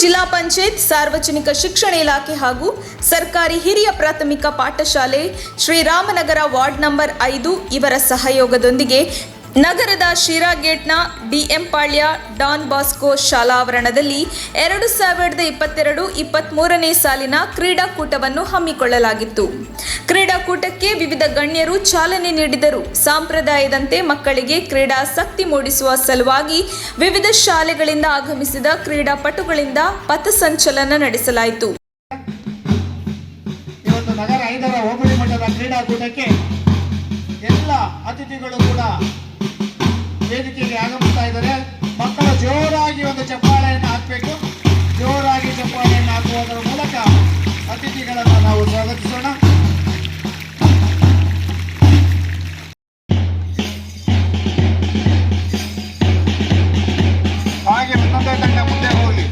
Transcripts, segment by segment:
ಜಿಲ್ಲಾ ಪಂಚಾಯತ್ ಸಾರ್ವಜನಿಕ ಶಿಕ್ಷಣ ಇಲಾಖೆ ಹಾಗೂ ಸರ್ಕಾರಿ ಹಿರಿಯ ಪ್ರಾಥಮಿಕ ಪಾಠಶಾಲೆ ಶ್ರೀರಾಮನಗರ ವಾರ್ಡ್ ನಂಬರ್ 5 ಇವರ ಸಹಯೋಗದೊಂದಿಗೆ ನಗರದ ಶಿರಾ ಗೇಟ್ನ ಡಿಎಂ ಪಾಳ್ಯ ಡಾನ್ ಬಾಸ್ಕೋ ಶಾಲಾವರಣದಲ್ಲಿ 2022-23ನೇ ಸಾಲಿನ ಕ್ರೀಡಾಕೂಟವನ್ನು ಹಮ್ಮಿಕೊಳ್ಳಲಾಗಿತ್ತು. ಕ್ರೀಡಾಕೂಟಕ್ಕೆ ವಿವಿಧ ಗಣ್ಯರು ಚಾಲನೆ ನೀಡಿದರು. ಸಂಪ್ರದಾಯದಂತೆ ಮಕ್ಕಳಿಗೆ ಕ್ರೀಡಾಸಕ್ತಿ ಮೂಡಿಸುವ ಸಲುವಾಗಿ ವಿವಿಧ ಶಾಲೆಗಳಿಂದ ಆಗಮಿಸಿದ ಕ್ರೀಡಾಪಟುಗಳಿಂದ ಪಥಸಂಚಲನ ನಡೆಸಲಾಯಿತು. ಇವತ್ತು ನಗರ 5ರ ಹೋಬಳಿ ಮಟ್ಟದ ಕ್ರೀಡಾಕೂಟಕ್ಕೆ ಎಲ್ಲ ಅತಿಥಿಗಳು ಕೂಡ ವೇದಿಕೆಗೆ ಆಗಮಿಸ್ತಾ ಇದ್ದಾರೆ. ಮಕ್ಕಳು ಜೋರಾಗಿ ಒಂದು ಚಪ್ಪಾಳೆಯನ್ನು ಹಾಕಬೇಕು. ಜೋರಾಗಿ ಚಪ್ಪಾಳೆಯನ್ನು ಹಾಕುವುದರ ಮೂಲಕ ಅತಿಥಿಗಳನ್ನು ನಾವು ಸ್ವಾಗತಿಸೋಣ. ಹಾಗೆ ಒಂದೊಂದೇ ತಂಡ ಮುಂದೆ ಹೋಗಲಿ.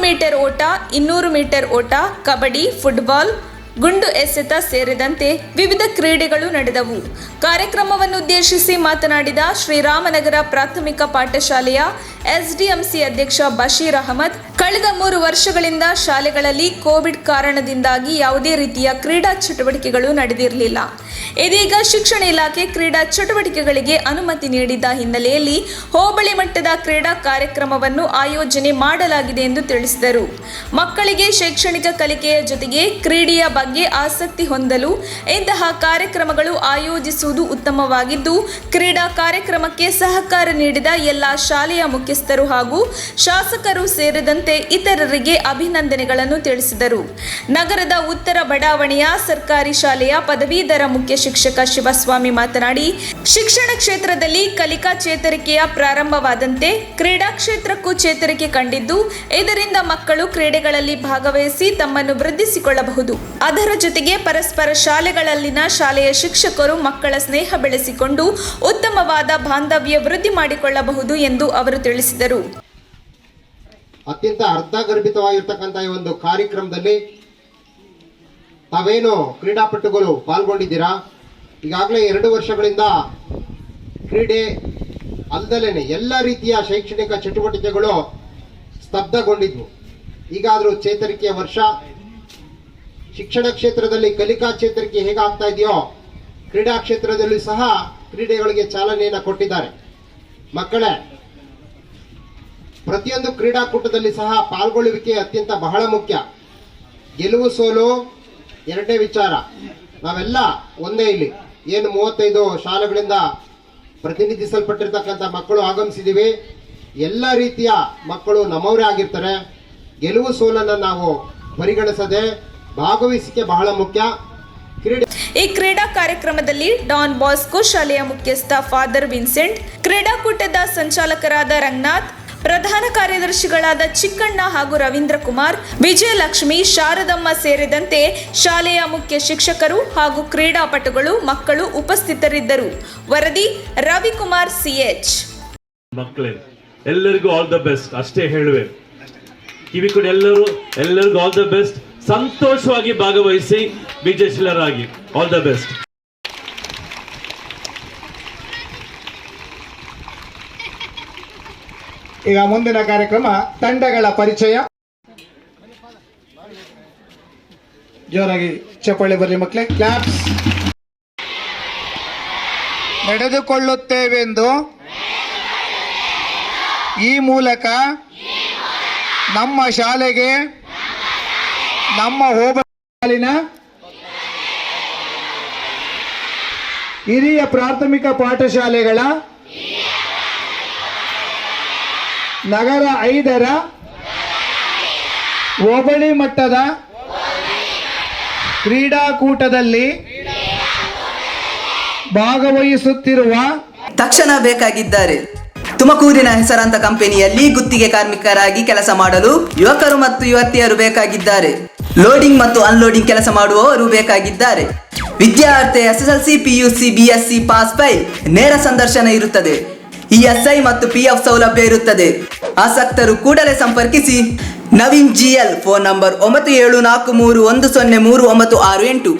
ಮೀಟರ್ ಓಟ, 200 ಮೀಟರ್ ಓಟ, ಕಬಡ್ಡಿ, ಫುಟ್ಬಾಲ್, ಗುಂಡು ಎಸೆತ ಸೇರಿದಂತೆ ವಿವಿಧ ಕ್ರೀಡೆಗಳು ನಡೆದವು. ಕಾರ್ಯಕ್ರಮವನ್ನು ಉದ್ದೇಶಿಸಿ ಮಾತನಾಡಿದ ಶ್ರೀರಾಮನಗರ ಪ್ರಾಥಮಿಕ ಪಾಠಶಾಲೆಯ ಎಸ್ಡಿಎಂಸಿ ಅಧ್ಯಕ್ಷ ಬಶೀರ್ ಅಹಮದ್, ಕಳೆದ 3 ವರ್ಷಗಳಿಂದ ಶಾಲೆಗಳಲ್ಲಿ ಕೋವಿಡ್ ಕಾರಣದಿಂದಾಗಿ ಯಾವುದೇ ರೀತಿಯ ಕ್ರೀಡಾ ಚಟುವಟಿಕೆಗಳು ನಡೆದಿರಲಿಲ್ಲ. ಇದೀಗ ಶಿಕ್ಷಣ ಇಲಾಖೆ ಕ್ರೀಡಾ ಚಟುವಟಿಕೆಗಳಿಗೆ ಅನುಮತಿ ನೀಡಿದ ಹಿನ್ನೆಲೆಯಲ್ಲಿ ಹೋಬಳಿ ಮಟ್ಟದ ಕ್ರೀಡಾ ಕಾರ್ಯಕ್ರಮವನ್ನು ಆಯೋಜನೆ ಮಾಡಲಾಗಿದೆ ಎಂದು ತಿಳಿಸಿದರು. ಮಕ್ಕಳಿಗೆ ಶೈಕ್ಷಣಿಕ ಕಲಿಕೆಯ ಜೊತೆಗೆ ಕ್ರೀಡೆಯ ಬಗ್ಗೆ ಆಸಕ್ತಿ ಹೊಂದಲು ಇಂತಹ ಕಾರ್ಯಕ್ರಮಗಳು ಆಯೋಜಿಸುವುದು ಉತ್ತಮವಾಗಿದ್ದು, ಕ್ರೀಡಾ ಕಾರ್ಯಕ್ರಮಕ್ಕೆ ಸಹಕಾರ ನೀಡಿದ ಎಲ್ಲ ಶಾಲೆಯ ಮುಖ್ಯಸ್ಥರು ಹಾಗೂ ಶಾಸಕರು ಸೇರಿದಂತೆ ಇತರರಿಗೆ ಅಭಿನಂದನೆಗಳನ್ನು ತಿಳಿಸಿದರು. ನಗರದ ಉತ್ತರ ಬಡಾವಣೆಯ ಸರ್ಕಾರಿ ಶಾಲೆಯ ಪದವೀಧರ ಮುಖ್ಯ ಶಿಕ್ಷಕ ಶಿವಸ್ವಾಮಿ ಮಾತನಾಡಿ, ಶಿಕ್ಷಣ ಕ್ಷೇತ್ರದಲ್ಲಿ ಕಲಿಕಾ ಚೇತರಿಕೆಯ ಪ್ರಾರಂಭವಾದಂತೆ ಕ್ರೀಡಾ ಕ್ಷೇತ್ರಕ್ಕೂ ಚೇತರಿಕೆ ಕಂಡಿದ್ದು, ಇದರಿಂದ ಮಕ್ಕಳು ಕ್ರೀಡೆಗಳಲ್ಲಿ ಭಾಗವಹಿಸಿ ತಮ್ಮನ್ನು ವೃದ್ಧಿಸಿಕೊಳ್ಳಬಹುದು. ಅದರ ಜೊತೆಗೆ ಪರಸ್ಪರ ಶಾಲೆಗಳಲ್ಲಿನ ಶಾಲೆಯ ಶಿಕ್ಷಕರು ಮಕ್ಕಳ ಸ್ನೇಹ ಬೆಳೆಸಿಕೊಂಡು ಉತ್ತಮವಾದ ಬಾಂಧವ್ಯ ವೃದ್ಧಿ ಮಾಡಿಕೊಳ್ಳಬಹುದು ಎಂದು ಅವರು ತಿಳಿಸಿದರು. ಅತ್ಯಂತ ಅರ್ಥಗರ್ಭಿತವಾಗಿರ್ತಕ್ಕಂಥ ಈ ಒಂದು ಕಾರ್ಯಕ್ರಮದಲ್ಲಿ ತಾವೇನು ಕ್ರೀಡಾಪಟುಗಳು ಪಾಲ್ಗೊಂಡಿದ್ದೀರಾ. ಈಗಾಗಲೇ 2 ವರ್ಷಗಳಿಂದ ಕ್ರೀಡೆ ಅಲ್ಲದಲೇನೆ ಎಲ್ಲ ರೀತಿಯ ಶೈಕ್ಷಣಿಕ ಚಟುವಟಿಕೆಗಳು ಸ್ತಬ್ಧಗೊಂಡಿದ್ವು. ಈಗಾದರೂ ಚೇತರಿಕೆಯ ವರ್ಷ. ಶಿಕ್ಷಣ ಕ್ಷೇತ್ರದಲ್ಲಿ ಕಲಿಕಾ ಚೇತರಿಕೆ ಹೇಗಾಗ್ತಾ ಇದೆಯೋ ಕ್ರೀಡಾ ಕ್ಷೇತ್ರದಲ್ಲಿ ಸಹ ಕ್ರೀಡೆಗಳಿಗೆ ಚಾಲನೆಯನ್ನು ಕೊಟ್ಟಿದ್ದಾರೆ. ಮಕ್ಕಳೇ, ಪ್ರತಿಯೊಂದು ಕ್ರೀಡಾಕೂಟದಲ್ಲಿ ಸಹ ಪಾಲ್ಗೊಳ್ಳುವಿಕೆ ಅತ್ಯಂತ ಬಹಳ ಮುಖ್ಯ. ಗೆಲುವು ಸೋಲು ಎರಡನೇ ವಿಚಾರ. ನಾವೆಲ್ಲ ಒಂದೇ. ಇಲ್ಲಿ ಏನು 35 ಶಾಲೆಗಳಿಂದ ಪ್ರತಿನಿಧಿಸಲ್ಪಟ್ಟಿರ್ತಕ್ಕಂಥ ಮಕ್ಕಳು ಆಗಮಿಸಿದ್ದೀವಿ. ಎಲ್ಲ ರೀತಿಯ ಮಕ್ಕಳು ನಮ್ಮವರೇ ಆಗಿರ್ತಾರೆ. ಗೆಲುವು ಸೋಲನ್ನು ನಾವು ಪರಿಗಣಿಸದೆ ಭಾಗವಹಿಸಿಕೆ ಬಹಳ ಮುಖ್ಯ. ಈ ಕ್ರೀಡಾ ಕಾರ್ಯಕ್ರಮದಲ್ಲಿ ಡಾನ್ ಬಾಸ್ಕೋ ಶಾಲೆಯ ಮುಖ್ಯಸ್ಥ ಫಾದರ್ ವಿನ್ಸೆಂಟ್, ಕ್ರೀಡಾಕೂಟದ ಸಂಚಾಲಕರಾದ ರಂಗನಾಥ್, ಪ್ರಧಾನ ಕಾರ್ಯದರ್ಶಿಗಳಾದ ಚಿಕ್ಕಣ್ಣ ಹಾಗೂ ರವೀಂದ್ರ ಕುಮಾರ್, ವಿಜಯಲಕ್ಷ್ಮಿ, ಶಾರದಮ್ಮ ಸೇರಿದಂತೆ ಶಾಲೆಯ ಮುಖ್ಯ ಶಿಕ್ಷಕರು ಹಾಗೂ ಕ್ರೀಡಾಪಟುಗಳು ಮಕ್ಕಳು ಉಪಸ್ಥಿತರಿದ್ದರು. ವರದಿ ರವಿಕುಮಾರ್ ಸಿಎಚ್. ಮಕ್ಕಳೇ, ಎಲ್ಲರಿಗೂ ಆಲ್ ದ ಬೆಸ್ಟ್ ಅಷ್ಟೇ ಹೇಳುವೆ. ಕಿವಿ ಕೊಡಿ ಎಲ್ಲರಿಗೂ ಆಲ್ ದ ಬೆಸ್ಟ್. ಸಂತೋಷವಾಗಿ ಭಾಗವಹಿಸಿ ವಿಜಯಶೀಲರಾಗಿ. All the best. ಈಗ ಮುಂದಿನ ಕಾರ್ಯಕ್ರಮ ತಂಡಗಳ ಪರಿಚಯ. ಜೋರಾಗಿ ಚಪ್ಪಾಳೆ ಬರಲಿ ಮಕ್ಕಳೇ. ಕ್ಲಾಪ್ಸ್. ನಡೆದುಕೊಳ್ಳುತ್ತೇವೆಂದು ಈ ಮೂಲಕ ನಮ್ಮ ಶಾಲೆಗೆ, ನಮ್ಮ ಹೋಬಳಿನ ಹಿರಿಯ ಪ್ರಾಥಮಿಕ ಪಾಠಶಾಲೆಗಳ ನಗರ 5ರ ಹೋಬಳಿ ಮಟ್ಟದ ಕ್ರೀಡಾಕೂಟದಲ್ಲಿ ಭಾಗವಹಿಸುತ್ತಿರುವ ತಕ್ಷಣ ಬೇಕಾಗಿದ್ದಾರೆ. ತುಮಕೂರಿನ ಹೆಸರಾಂತ ಕಂಪನಿಯಲ್ಲಿ ಗುತ್ತಿಗೆ ಕಾರ್ಮಿಕರಾಗಿ ಕೆಲಸ ಮಾಡಲು ಯುವಕರು ಮತ್ತು ಯುವತಿಯರು ಬೇಕಾಗಿದ್ದಾರೆ. ಲೋಡಿಂಗ್ ಮತ್ತು ಅನ್ಲೋಡಿಂಗ್ ಕೆಲಸ ಮಾಡುವವರು ಬೇಕಾಗಿದ್ದಾರೆ. ವಿದ್ಯಾರ್ಥಿ SSLC, PUC, BSc pass by ನೇರ ಸಂದರ್ಶನ ಇರುತ್ತದೆ. ESI ಮತ್ತು PF ಸೌಲಭ್ಯ ಇರುತ್ತದೆ. ಆಸಕ್ತರು ಕೂಡಲೇ ಸಂಪರ್ಕಿಸಿ. Naveen GL, phone number 9743103968.